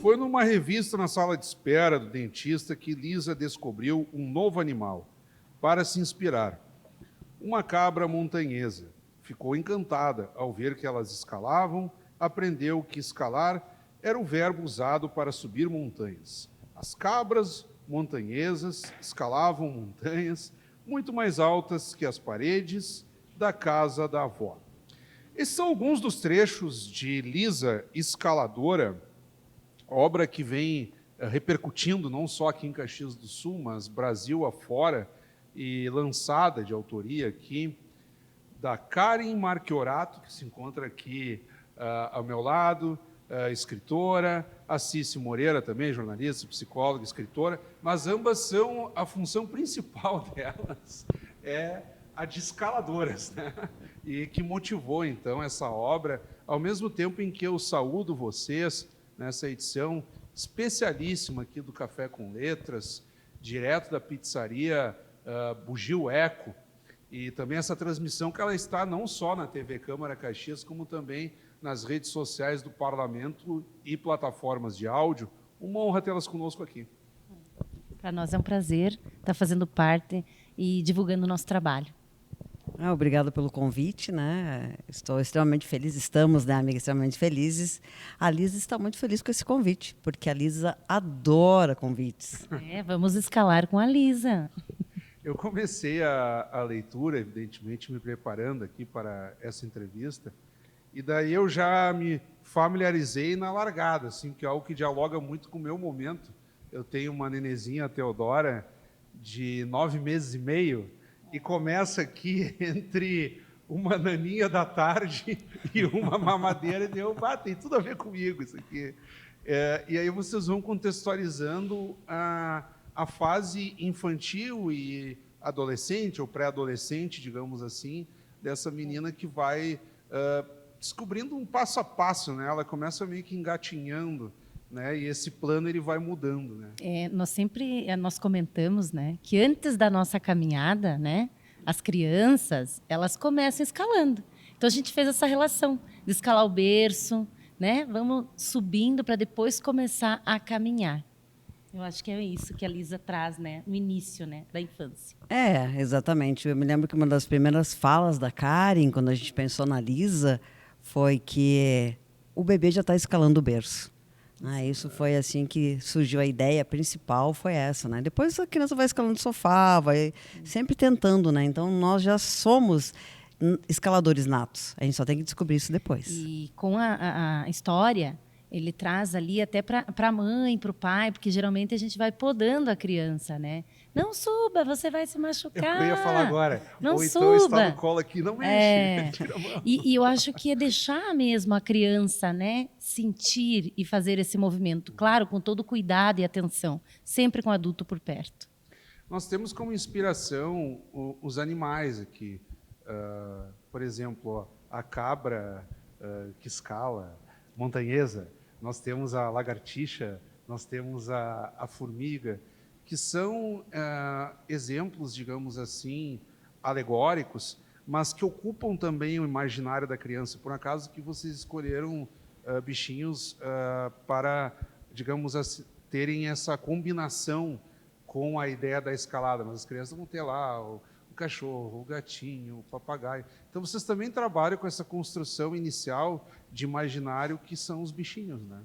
Foi numa revista na sala de espera do dentista que Lisa descobriu um novo animal para se inspirar. Uma cabra montanhesa. Ficou encantada ao ver que elas escalavam, aprendeu que escalar era o verbo usado para subir montanhas. As cabras montanhesas escalavam montanhas muito mais altas que as paredes da casa da avó. Esses são alguns dos trechos de Lisa Escaladora, obra que vem repercutindo não só aqui em Caxias do Sul, mas Brasil afora, e lançada de autoria aqui da Karen Marchiorato, que se encontra aqui ao meu lado, escritora, a Cici Moreira também, jornalista, psicóloga, escritora, mas ambas são, a função principal delas é a de escaladoras, né? E que motivou, então, essa obra, ao mesmo tempo em que eu saúdo vocês nessa edição especialíssima aqui do Café com Letras, direto da pizzaria Bugio Eco, e também essa transmissão que ela está não só na TV Câmara Caxias, como também nas redes sociais do Parlamento e plataformas de áudio. Uma honra tê-las conosco aqui. Para nós é um prazer estar fazendo parte e divulgando o nosso trabalho. Obrigada pelo convite, né? Estou extremamente feliz, estamos, né, amiga, extremamente felizes. A Lisa está muito feliz com esse convite, porque a Lisa adora convites. Vamos escalar com a Lisa. Eu comecei a leitura, evidentemente, me preparando aqui para essa entrevista, e daí eu já me familiarizei na largada, assim, que é algo que dialoga muito com o meu momento. Eu tenho uma nenezinha, a Teodora, de 9 meses e meio, e começa aqui entre uma naninha da tarde e uma mamadeira, e eu, tem tudo a ver comigo isso aqui. E aí vocês vão contextualizando a fase infantil e adolescente, ou pré-adolescente, digamos assim, dessa menina que vai descobrindo um passo a passo, né? Ela começa meio que engatinhando, né? E esse plano ele vai mudando, né? Nós comentamos, né, que antes da nossa caminhada, né, as crianças elas começam escalando. Então a gente fez essa relação de escalar o berço, né? Vamos subindo para depois começar a caminhar. Eu acho que é isso que a Lisa traz, né, no início, né, da infância. Exatamente. Eu me lembro que uma das primeiras falas da Karen, quando a gente pensou na Lisa, foi que o bebê já está escalando o berço. Isso foi assim que surgiu a ideia principal, foi essa, né? Depois a criança vai escalando o sofá, vai sempre tentando, né? Então nós já somos escaladores natos. A gente só tem que descobrir isso depois. E com a história, ele traz ali até para a mãe, para o pai, porque geralmente a gente vai podando a criança, né? Não suba, você vai se machucar. Eu ia falar agora. Não Ou suba. então está no colo aqui, não mexe. E eu acho que é deixar mesmo a criança, né, sentir e fazer esse movimento. Claro, com todo cuidado e atenção, sempre com o adulto por perto. Nós temos como inspiração os animais aqui. Por exemplo, a cabra que escala, montanhesa. Nós temos a lagartixa, nós temos a formiga, que são exemplos, digamos assim, alegóricos, mas que ocupam também o imaginário da criança. Por acaso que vocês escolheram bichinhos para, digamos assim, terem essa combinação com a ideia da escalada, mas as crianças vão ter lá o cachorro, o gatinho, o papagaio. Então vocês também trabalham com essa construção inicial de imaginário que são os bichinhos, né?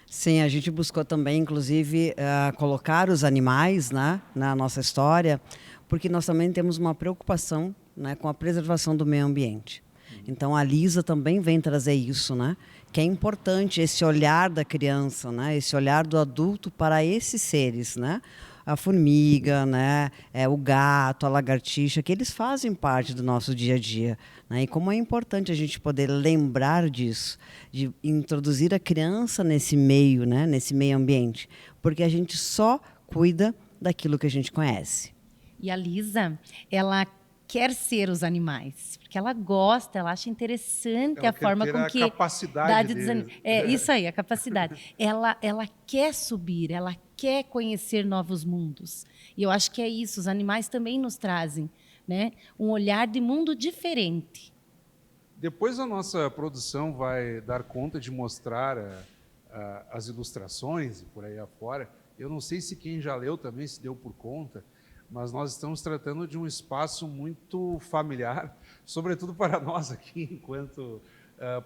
Sim, a gente buscou também, inclusive, colocar os animais, né, na nossa história, porque nós também temos uma preocupação, né, com a preservação do meio ambiente. Então, a Lisa também vem trazer isso, né, que é importante esse olhar da criança, né, esse olhar do adulto para esses seres, né, a formiga, né, o gato, a lagartixa, que eles fazem parte do nosso dia a dia, né? E como é importante a gente poder lembrar disso, de introduzir a criança nesse meio, né, nesse meio ambiente, porque a gente só cuida daquilo que a gente conhece. E a Lisa, ela quer ser os animais, porque ela gosta, ela acha interessante ela a forma com que a capacidade isso aí, a capacidade. Ela quer subir, ela quer conhecer novos mundos. E eu acho que é isso, os animais também nos trazem, né, um olhar de mundo diferente. Depois a nossa produção vai dar conta de mostrar as ilustrações e por aí afora. Eu não sei se quem já leu também se deu por conta, mas nós estamos tratando de um espaço muito familiar, sobretudo para nós aqui, enquanto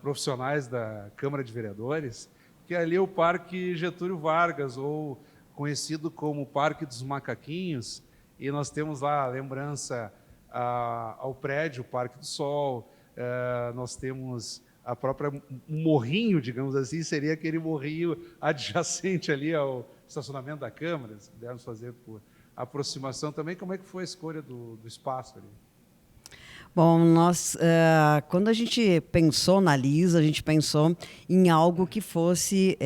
profissionais da Câmara de Vereadores, que ali é o Parque Getúlio Vargas, ou conhecido como Parque dos Macaquinhos, e nós temos lá a lembrança ao prédio Parque do Sol, nós temos a própria um morrinho, digamos assim, seria aquele morrinho adjacente ali ao estacionamento da Câmara, se pudermos fazer por aproximação também. Como é que foi a escolha do espaço ali? Bom, quando a gente pensou na Lisa, a gente pensou em algo que fosse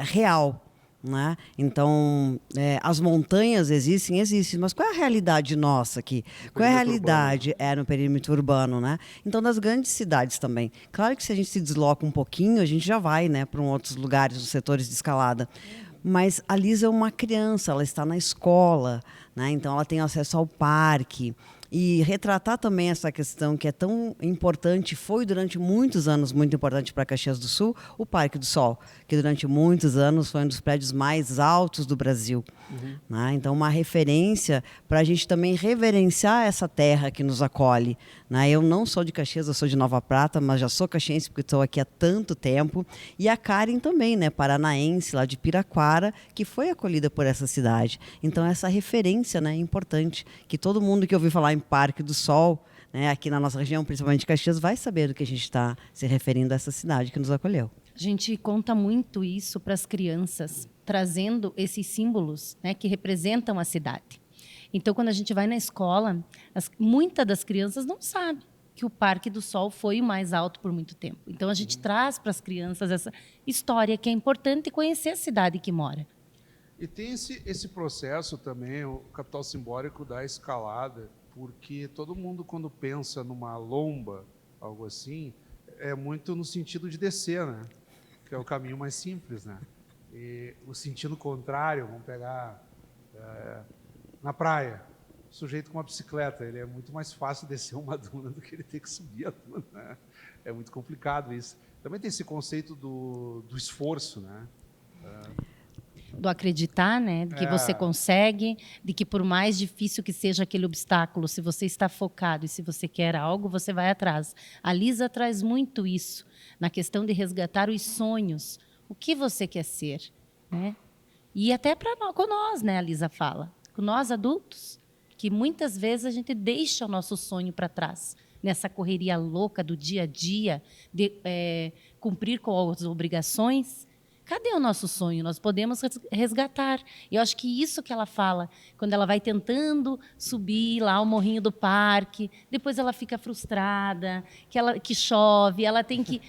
real. Né? Então, as montanhas existem, mas qual é a realidade nossa aqui? Qual é a realidade no perímetro urbano? Né? Então, das grandes cidades também. Claro que se a gente se desloca um pouquinho, a gente já vai, né, para outros lugares, os setores de escalada. Mas a Lisa é uma criança, ela está na escola, né? Então ela tem acesso ao parque. E retratar também essa questão que é tão importante, foi durante muitos anos muito importante para Caxias do Sul, o Parque do Sol, que durante muitos anos foi um dos prédios mais altos do Brasil. Né? Então, uma referência para a gente também reverenciar essa terra que nos acolhe. Né? Eu não sou de Caxias, eu sou de Nova Prata, mas já sou caxiense porque estou aqui há tanto tempo. E a Karen também, né, paranaense, lá de Piraquara, que foi acolhida por essa cidade. Então, essa referência, né, é importante, que todo mundo que ouviu falar em Parque do Sol, né, aqui na nossa região, principalmente Caxias, vai saber do que a gente está se referindo a essa cidade que nos acolheu. A gente conta muito isso para as crianças, trazendo esses símbolos, né, que representam a cidade. Então, quando a gente vai na escola, muitas das crianças não sabem que o Parque do Sol foi o mais alto por muito tempo. Então, a gente traz para as crianças essa história que é importante conhecer a cidade que mora. E tem esse processo também, o capital simbólico da escalada, porque todo mundo, quando pensa numa lomba, algo assim, é muito no sentido de descer, né? Que é o caminho mais simples, né? E o sentido contrário, vamos pegar na praia, o sujeito com uma bicicleta, ele é muito mais fácil descer uma duna do que ele ter que subir a duna, né? É muito complicado isso. Também tem esse conceito do esforço, né? Do acreditar, né, de que você consegue, de que por mais difícil que seja aquele obstáculo, se você está focado e se você quer algo, você vai atrás. A Lisa traz muito isso, na questão de resgatar os sonhos. O que você quer ser, né? E até com nós, né, a Lisa fala, com nós adultos, que muitas vezes a gente deixa o nosso sonho para trás, nessa correria louca do dia a dia, de cumprir com as obrigações. Cadê o nosso sonho? Nós podemos resgatar. E eu acho que isso que ela fala, quando ela vai tentando subir lá o morrinho do parque, depois ela fica frustrada, que chove, ela tem que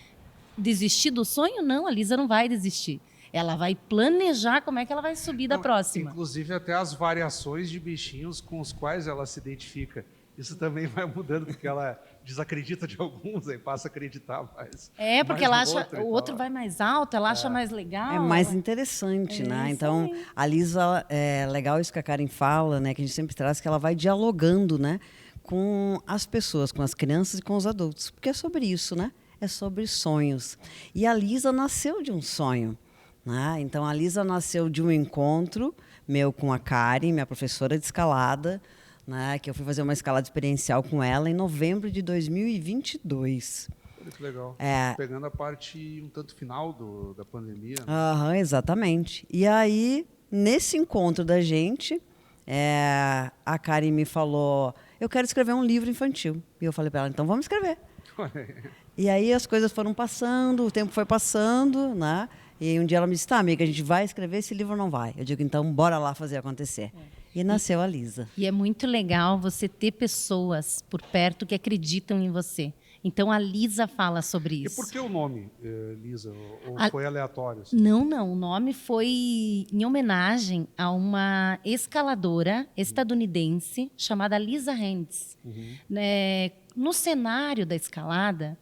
desistir do sonho? Não, a Lisa não vai desistir. Ela vai planejar como é que ela vai subir da próxima. Inclusive até as variações de bichinhos com os quais ela se identifica. Isso também vai mudando, porque ela desacredita de alguns, aí passa a acreditar mais. Porque ela acha o outro vai mais alto, ela acha mais legal. É mais interessante, né? Então, a Lisa, é legal isso que a Karen fala, né? Que a gente sempre traz, que ela vai dialogando, né? Com as pessoas, com as crianças e com os adultos. Porque é sobre isso, né? É sobre sonhos. E a Lisa nasceu de um sonho. Né? Então, a Lisa nasceu de um encontro meu com a Karen, minha professora de escalada, né, que eu fui fazer uma escalada experiencial com ela em novembro de 2022. Olha que legal. Pegando a parte um tanto final da pandemia. Né? Exatamente. E aí, nesse encontro da gente, a Karen me falou, eu quero escrever um livro infantil. E eu falei para ela, então vamos escrever. E aí as coisas foram passando, o tempo foi passando, né? E aí um dia ela me disse, tá, amiga, a gente vai escrever esse livro ou não vai? Eu digo, então, bora lá fazer acontecer. E nasceu a Lisa. E é muito legal você ter pessoas por perto que acreditam em você. Então, a Lisa fala sobre isso. E por que o nome, Lisa? Ou foi aleatório? Assim? Não. O nome foi em homenagem a uma escaladora estadunidense chamada Lisa Hands. No cenário da escalada,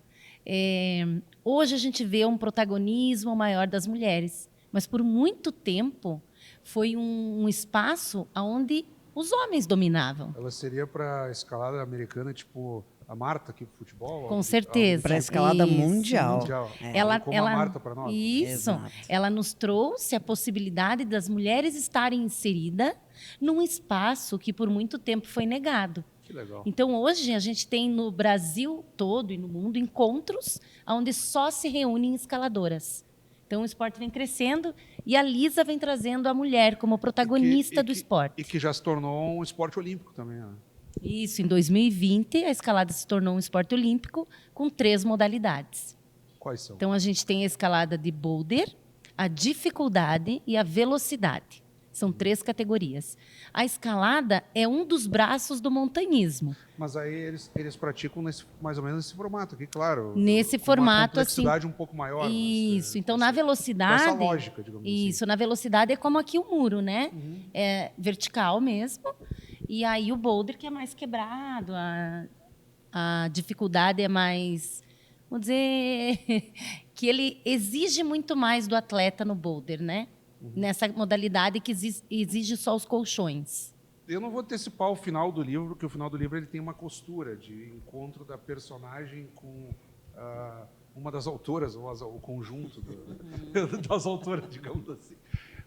hoje a gente vê um protagonismo maior das mulheres. Mas, por muito tempo, foi um espaço onde os homens dominavam. Ela seria para a escalada americana, tipo a Marta aqui pro futebol? Com certeza. Para a escalada Isso. mundial. Ela, como a Marta para nós. Isso. Exato. Ela nos trouxe a possibilidade das mulheres estarem inseridas num espaço que por muito tempo foi negado. Que legal. Então, hoje, a gente tem no Brasil todo e no mundo encontros onde só se reúnem escaladoras. Então, o esporte vem crescendo e a Lisa vem trazendo a mulher como protagonista do esporte. E que já se tornou um esporte olímpico também. Né? Isso, em 2020, a escalada se tornou um esporte olímpico com 3 modalidades. Quais são? Então, a gente tem a escalada de boulder, a dificuldade e a velocidade. São 3 categorias. A escalada é um dos braços do montanhismo. Mas aí eles praticam mais ou menos nesse formato aqui, claro. Nesse com formato, uma complexidade um pouco maior. Isso. Mas, Então, na velocidade... Com essa lógica, digamos assim. Isso, na velocidade é como aqui o muro, né? É vertical mesmo. E aí o boulder que é mais quebrado, a dificuldade é mais... Vamos dizer que ele exige muito mais do atleta no boulder, né? Nessa modalidade que exige só os colchões. Eu não vou antecipar o final do livro, porque o final do livro ele tem uma costura de encontro da personagem com uma das autoras, ou o conjunto das autoras, digamos assim.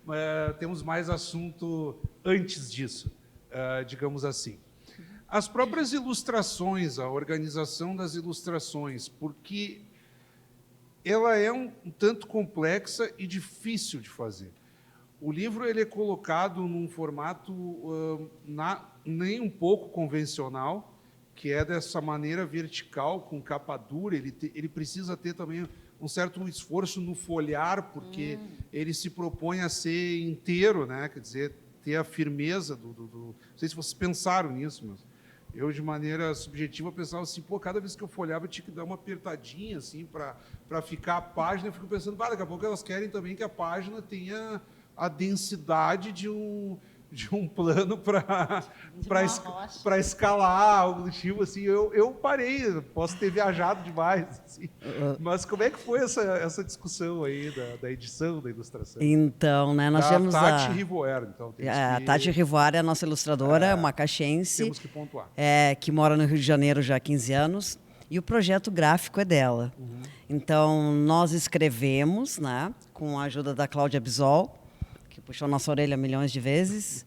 Mas temos mais assunto antes disso, digamos assim. As próprias ilustrações, a organização das ilustrações, porque ela é um tanto complexa e difícil de fazer. O livro ele é colocado num formato nem um pouco convencional, que é dessa maneira vertical, com capa dura. Ele precisa ter também um certo esforço no folhear, porque ele se propõe a ser inteiro, né? Quer dizer, ter a firmeza Não sei se vocês pensaram nisso, mas eu, de maneira subjetiva, pensava assim, cada vez que eu folhava, eu tinha que dar uma apertadinha, assim, para ficar a página. Eu fico pensando, daqui a pouco elas querem também que a página tenha a densidade de um plano para escalar, algo do tipo, assim. Eu parei, posso ter viajado demais, assim. Mas como é que foi essa discussão aí da edição, da ilustração? Então, né, nós temos Tati Rivoer, então. A Tati Rivoer é a nossa ilustradora, uma caxiense. Temos que pontuar. Que mora no Rio de Janeiro já há 15 anos. E o projeto gráfico é dela. Então, nós escrevemos, né, com a ajuda da Cláudia Bisol, que puxou nossa orelha milhões de vezes.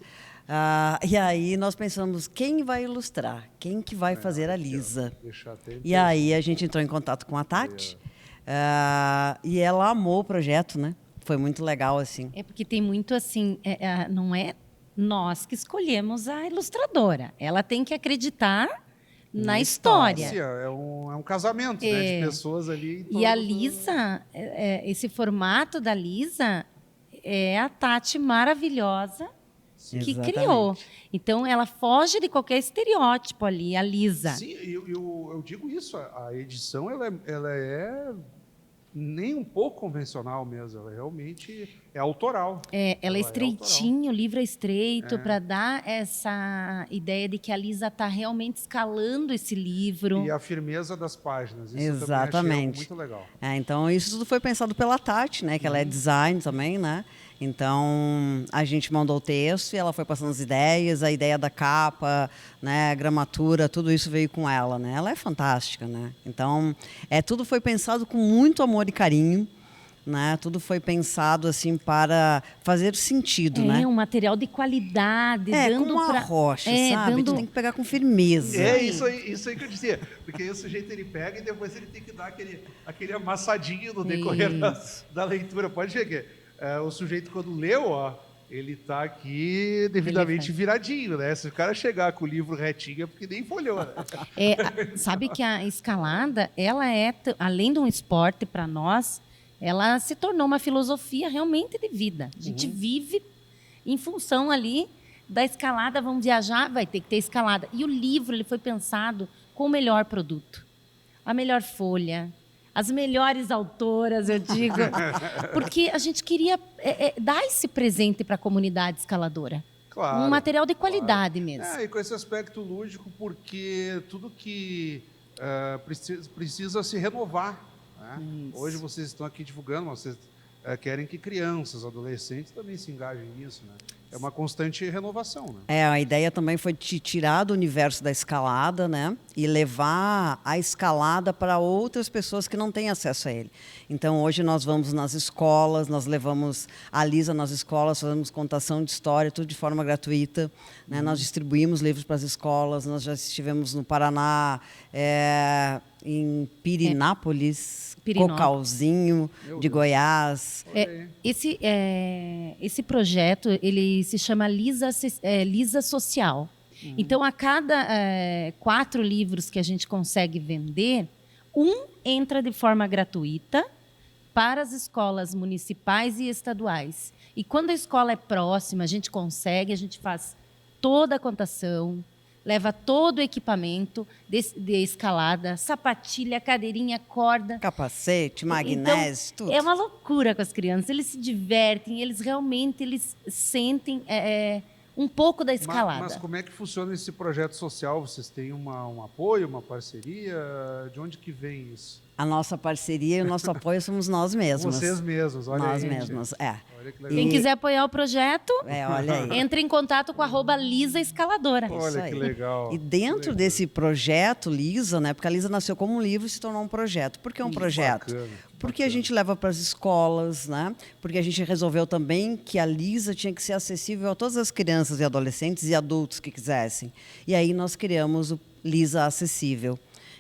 E aí nós pensamos, quem vai ilustrar? Quem que vai fazer a Lisa? E aí a gente entrou em contato com a Tati. E ela amou o projeto, né? Foi muito legal, assim. É porque tem muito assim, não é nós que escolhemos a ilustradora. Ela tem que acreditar na história. É um casamento, né, de pessoas ali. E a Lisa, esse formato da Lisa é a Tati maravilhosa que criou. Então, ela foge de qualquer estereótipo ali, a Lisa. Sim, eu digo isso, a edição ela é nem um pouco convencional mesmo, ela realmente é autoral. Ela é estreitinho, o livro é estreito, para dar essa ideia de que a Lisa está realmente escalando esse livro. E a firmeza das páginas, isso Exatamente. Eu também achei muito legal. Então, isso tudo foi pensado pela Tati, né, que ela é design também, né? Então, a gente mandou o texto e ela foi passando as ideias, a ideia da capa, né, a gramatura, tudo isso veio com ela, né? Ela é fantástica, né? Então, tudo foi pensado com muito amor e carinho, né? Tudo foi pensado assim para fazer sentido, né? É um material de qualidade, dando como uma rocha, sabe? Tu tem que pegar com firmeza. Isso aí que eu dizia, porque aí o sujeito ele pega e depois ele tem que dar aquele amassadinho no decorrer da leitura. Pode ver que o sujeito, quando leu, ele está aqui devidamente viradinho, né? Se o cara chegar com o livro retinho, é porque nem folhou, né? Sabe que a escalada, ela além de um esporte para nós, ela se tornou uma filosofia realmente de vida. A gente vive em função ali da escalada. Vamos viajar, vai ter que ter escalada. E o livro ele foi pensado com o melhor produto, a melhor folha, as melhores autoras, eu digo, porque a gente queria dar esse presente para a comunidade escaladora. Claro, um material de qualidade mesmo. E com esse aspecto lúdico, porque tudo que precisa se renovar. Né? Hoje vocês estão aqui divulgando, mas vocês querem que crianças, adolescentes também se engajem nisso. Né? É uma constante renovação. Né? A ideia também foi te tirar do universo da escalada, né? e levar a escalada para outras pessoas que não têm acesso a ele. Então, hoje nós vamos nas escolas, nós levamos a Lisa nas escolas, fazemos contação de história, tudo de forma gratuita, né? Nós distribuímos livros para as escolas, nós já estivemos no Paraná, em Pirinápolis, Cocalzinho, de Goiás. Esse projeto, ele se chama Lisa Social. Então, a cada 4 livros que a gente consegue vender, um entra de forma gratuita para as escolas municipais e estaduais. E quando a escola é próxima, a gente faz toda a contação, leva todo o equipamento de escalada, sapatilha, cadeirinha, corda. Capacete, magnésio, então, tudo. É uma loucura com as crianças. Eles se divertem, eles sentem um pouco da escalada. Mas como é que funciona esse projeto social? Vocês têm um apoio, uma parceria? De onde que vem isso? A nossa parceria e o nosso apoio somos nós mesmos. Vocês mesmos, olha nós aí. Nós mesmos, Olha que legal. Quem quiser apoiar o projeto, olha aí. entre em contato com @Lisa Escaladora. Olha que legal. E dentro desse projeto Lisa, né? Porque a Lisa nasceu como um livro e se tornou um projeto. Por que um projeto? Bacana, Porque a gente leva para as escolas, né? Porque a gente resolveu também que a Lisa tinha que ser acessível a todas as crianças e adolescentes e adultos que quisessem. E aí nós criamos o Lisa Acessível.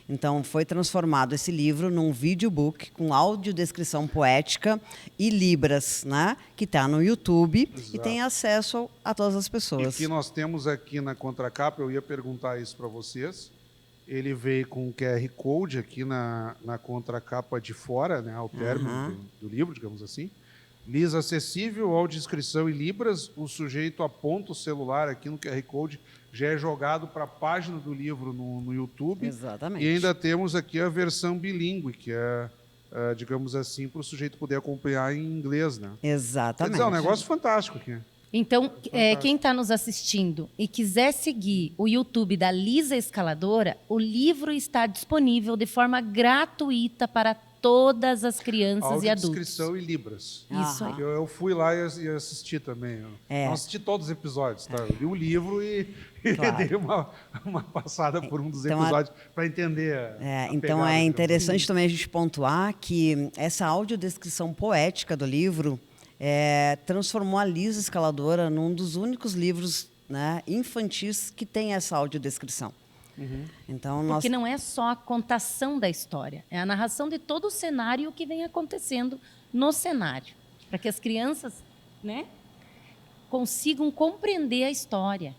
Então, foi transformado esse livro num videobook com audiodescrição poética e libras, né? Que está no YouTube. Exato. E tem acesso a todas as pessoas. E que nós temos aqui na contracapa, eu ia perguntar isso para vocês. Ele veio com um QR Code aqui na contracapa de fora, né? Ao término do livro, digamos assim. Lisa Acessível, audiodescrição e libras. O sujeito aponta o celular aqui no QR Code, já é jogado para a página do livro no YouTube. Exatamente. E ainda temos aqui a versão bilíngue, que é, digamos assim, para o sujeito poder acompanhar em inglês, né? Exatamente. Quer dizer, é um negócio fantástico aqui. Então, quem está nos assistindo e quiser seguir o YouTube da Lisa Escaladora, o livro está disponível de forma gratuita para todas as crianças e adultos. Audiodescrição e libras. Isso aí. Eu fui lá e assisti também. Eu não assisti todos os episódios, tá? Eu li o livro e dei uma passada por um dos episódios para entender então é interessante também a gente pontuar que essa audiodescrição poética do livro transformou a Lisa Escaladora num dos únicos livros, né, infantis que tem essa audiodescrição. Então, porque não é só a contação da história, é a narração de todo o cenário que vem acontecendo no cenário, para que as crianças, né, consigam compreender a história.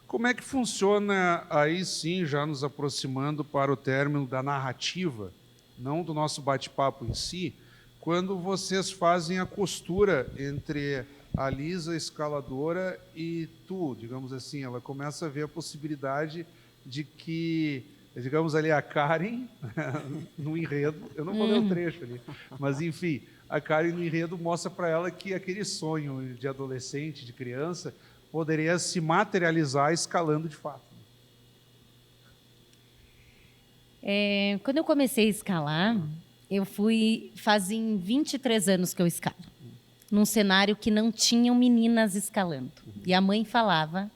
Como é que funciona, aí sim, já nos aproximando para o término da narrativa, não do nosso bate-papo em si, quando vocês fazem a costura entre a Lisa Escaladora e tu, digamos assim, ela começa a ver a possibilidade de que, digamos ali, a Karen, no enredo, eu não vou ler o trecho ali, mas enfim, a Karen no enredo mostra para ela que aquele sonho de adolescente, de criança, poderia se materializar escalando de fato. Quando eu comecei a escalar, fazem 23 anos que eu escalo, num cenário que não tinham meninas escalando. E a mãe falava,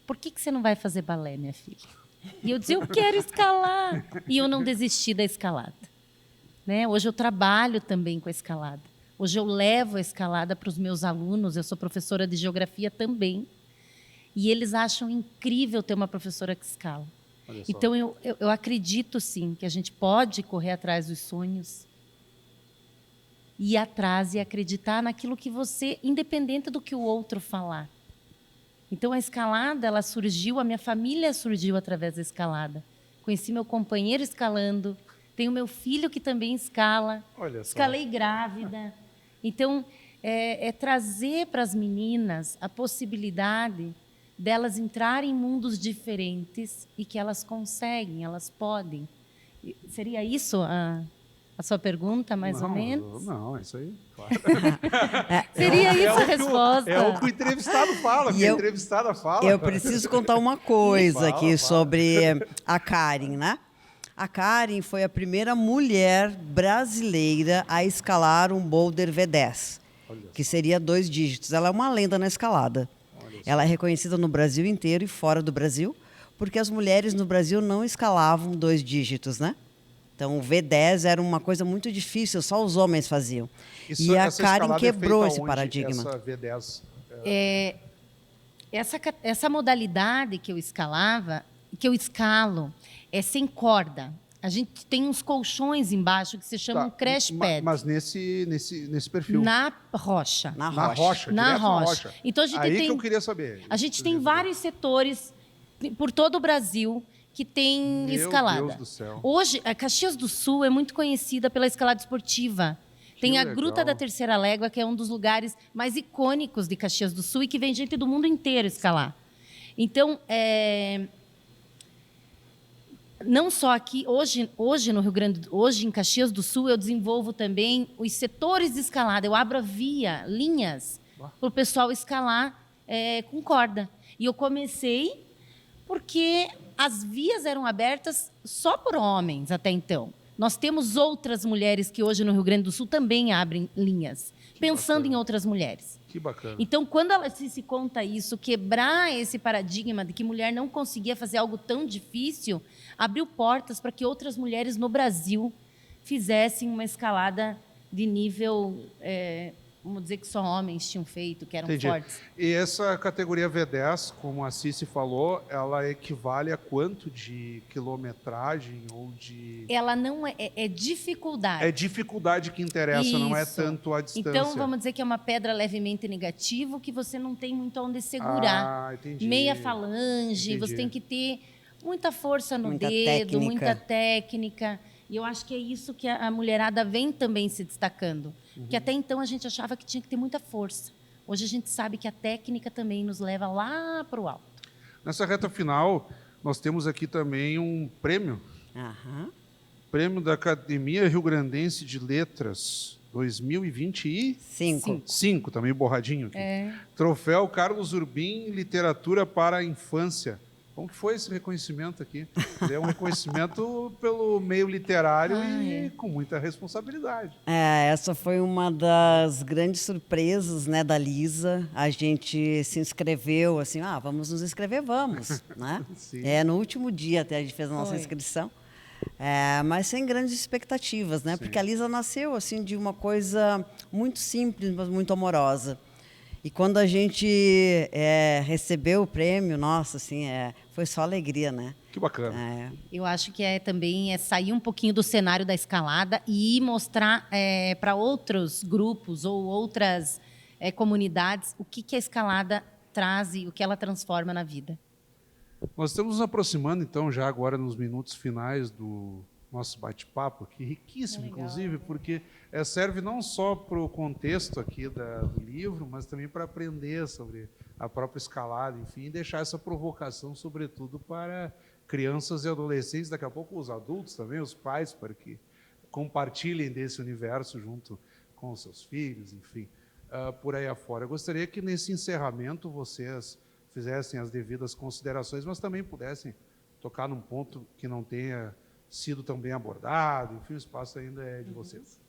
por que você não vai fazer balé, minha filha? E eu dizia, eu quero escalar. E eu não desisti da escalada. Né? Hoje eu trabalho também com a escalada. Hoje eu levo a escalada para os meus alunos. Eu sou professora de geografia também. E eles acham incrível ter uma professora que escala. Então, eu acredito, sim, que a gente pode correr atrás dos sonhos. Ir atrás e acreditar naquilo que você, independente do que o outro falar. Então, a escalada, ela surgiu, a minha família surgiu através da escalada. Conheci meu companheiro escalando, tenho meu filho que também escala, escalei grávida. Então, é trazer para as meninas a possibilidade delas entrarem em mundos diferentes e que elas conseguem, elas podem. Seria isso a sua pergunta, mais ou menos? Não, é isso aí, claro. Seria isso a resposta. É o que o entrevistado fala, a entrevistada fala. Eu preciso contar uma coisa aqui sobre a Karen, né? A Karen foi a primeira mulher brasileira a escalar um boulder V10, que seria 2 dígitos. Ela é uma lenda na escalada. Ela é reconhecida no Brasil inteiro e fora do Brasil, porque as mulheres no Brasil não escalavam 2 dígitos, né? Então, o V10 era uma coisa muito difícil, só os homens faziam. E a Karen quebrou esse paradigma. Essa V10? Essa modalidade que eu escalava, que eu escalo, é sem corda. A gente tem uns colchões embaixo que se chamam crash pad. Mas nesse perfil? Na rocha. Na Na rocha, Na direto rocha. Então, a gente Aí tem, que eu queria saber. a gente tem vários setores por todo o Brasil que tem escalada. Meu Deus do céu. Hoje, a Caxias do Sul é muito conhecida pela escalada esportiva. Tem a legal. Gruta da Terceira Légua, que é um dos lugares mais icônicos de Caxias do Sul e que vem gente do mundo inteiro escalar. Então, não só aqui, hoje no Rio Grande, hoje em Caxias do Sul, eu desenvolvo também os setores de escalada. Eu abro linhas para o pessoal escalar com corda. E eu comecei porque as vias eram abertas só por homens até então. Nós temos outras mulheres que hoje no Rio Grande do Sul também abrem linhas, pensando em outras mulheres. Que bacana. Então, quando ela se conta isso, quebrar esse paradigma de que mulher não conseguia fazer algo tão difícil, abriu portas para que outras mulheres no Brasil fizessem uma escalada de nível, vamos dizer que só homens tinham feito, que eram Entendi. fortes. E essa categoria V10, como a Cici falou, ela equivale a quanto de quilometragem ou de... Ela não é dificuldade. É dificuldade que interessa, não é Isso. tanto a distância. Então, vamos dizer que é uma pedra levemente negativo que você não tem muito onde segurar. Ah, entendi. Meia falange, Entendi. você tem que ter muita força no Muita dedo, técnica. muita técnica. E eu acho que é isso que a mulherada vem também se destacando. Porque até então a gente achava que tinha que ter muita força. Hoje a gente sabe que a técnica também nos leva lá para o alto. Nessa reta final, nós temos aqui também um prêmio. Aham. Prêmio da Academia Rio-Grandense de Letras 2025. 5. Tá meio borradinho aqui. Troféu Carlos Urbim, Literatura para a Infância. Como que foi esse reconhecimento aqui? É um reconhecimento pelo meio literário e com muita responsabilidade. Essa foi uma das grandes surpresas, né, da Lisa. A gente se inscreveu, assim, vamos nos inscrever, vamos, né? Sim. No último dia até a gente fez a nossa inscrição. Mas sem grandes expectativas, né? Sim. Porque a Lisa nasceu assim de uma coisa muito simples, mas muito amorosa. E quando a gente recebeu o prêmio, nossa, assim, foi só alegria, né? Que bacana. Eu acho que também sair um pouquinho do cenário da escalada e mostrar para outros grupos ou outras comunidades o que a escalada traz e o que ela transforma na vida. Nós estamos nos aproximando, então, já agora nos minutos finais do nosso bate-papo aqui, riquíssimo, inclusive, porque serve não só para o contexto aqui do livro, mas também para aprender sobre a própria escalada, enfim, e deixar essa provocação, sobretudo, para crianças e adolescentes, daqui a pouco os adultos também, os pais, para que compartilhem desse universo junto com os seus filhos, enfim, por aí afora. Eu gostaria que, nesse encerramento, vocês fizessem as devidas considerações, mas também pudessem tocar num ponto que não tenha sido tão bem abordado, enfim, o espaço ainda é de vocês.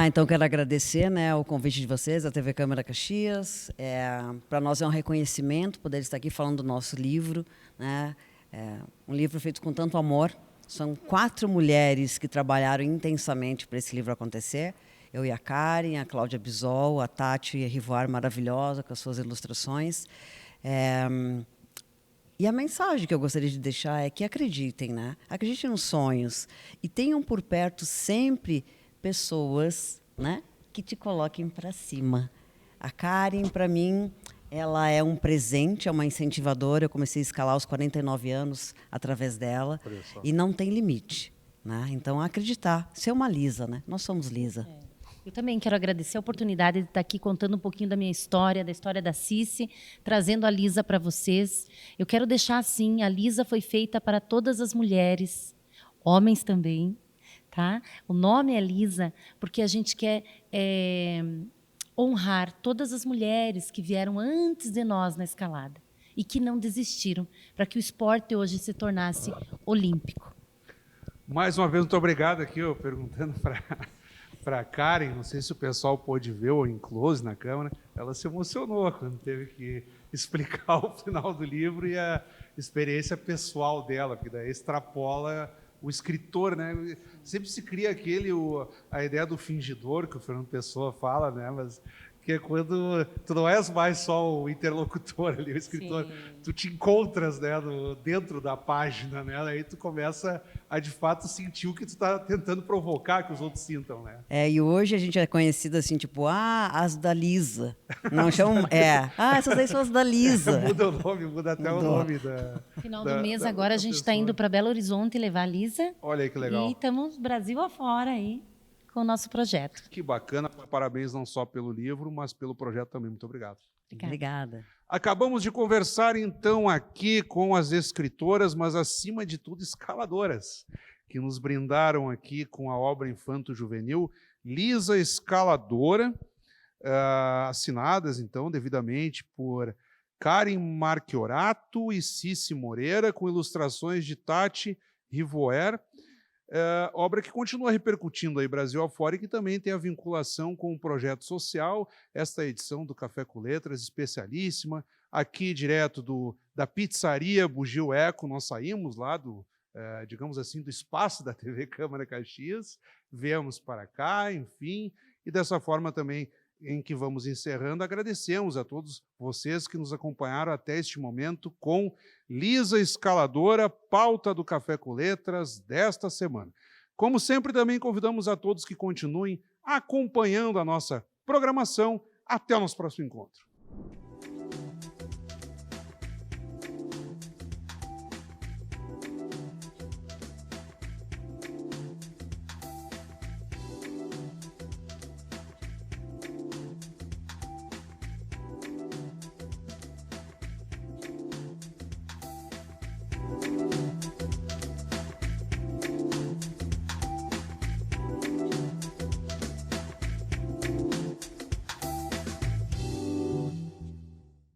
Então, quero agradecer, né, o convite de vocês, a TV Câmara Caxias. Para nós é um reconhecimento poder estar aqui falando do nosso livro, né? Um livro feito com tanto amor. São 4 mulheres que trabalharam intensamente para esse livro acontecer. Eu e a Karen, a Cláudia Bisol, a Tati e a Rivoar, maravilhosa, com as suas ilustrações. E a mensagem que eu gostaria de deixar é que acreditem, né? Acreditem nos sonhos e tenham por perto sempre pessoas, né, que te coloquem para cima. A Karen, para mim, ela é um presente, é uma incentivadora. Eu comecei a escalar aos 49 anos através dela e não tem limite, né? Então, acreditar, ser uma Lisa, né? Nós somos Lisa. Eu também quero agradecer a oportunidade de estar aqui contando um pouquinho da minha história, da história da Cici, trazendo a Lisa para vocês. Eu quero deixar assim, a Lisa foi feita para todas as mulheres, homens também, tá? O nome é Lisa porque a gente quer honrar todas as mulheres que vieram antes de nós na escalada e que não desistiram, para que o esporte hoje se tornasse olímpico. Mais uma vez, muito obrigado aqui, eu perguntando para a Karen, não sei se o pessoal pôde ver ou em close na câmera, ela se emocionou quando teve que explicar o final do livro e experiência pessoal dela, porque daí extrapola o escritor, né? Sempre se cria a ideia do fingidor, que o Fernando Pessoa fala, né? Mas que é quando tu não és mais só o interlocutor ali, o escritor, Sim. tu te encontras, né, dentro da página, né? Aí tu começa a de fato sentir o que tu está tentando provocar que os outros sintam, né? E hoje a gente é conhecido assim, tipo, as da Lisa. Não chamam. Essas aí são as da Lisa. Muda o nome, muda até o nome da. Final do mês agora a gente está indo para Belo Horizonte levar a Lisa. Olha aí que legal. E estamos Brasil afora aí com o nosso projeto. Que bacana. Parabéns não só pelo livro, mas pelo projeto também. Muito obrigado. Obrigada. Acabamos de conversar, então, aqui com as escritoras, mas, acima de tudo, escaladoras, que nos brindaram aqui com a obra infanto-juvenil Lisa Escaladora, assinadas, então, devidamente por Karen Marchiorato e Cici Moreira, com ilustrações de Tati Rivoer, obra que continua repercutindo aí Brasil afora e que também tem a vinculação com o projeto social. Esta edição do Café com Letras, especialíssima, aqui direto da pizzaria Bugio Eco. Nós saímos lá digamos assim, do espaço da TV Câmara Caxias, viemos para cá, enfim, e dessa forma também em que vamos encerrando, agradecemos a todos vocês que nos acompanharam até este momento com Lisa Escaladora, pauta do Café com Letras desta semana. Como sempre, também convidamos a todos que continuem acompanhando a nossa programação. Até o nosso próximo encontro.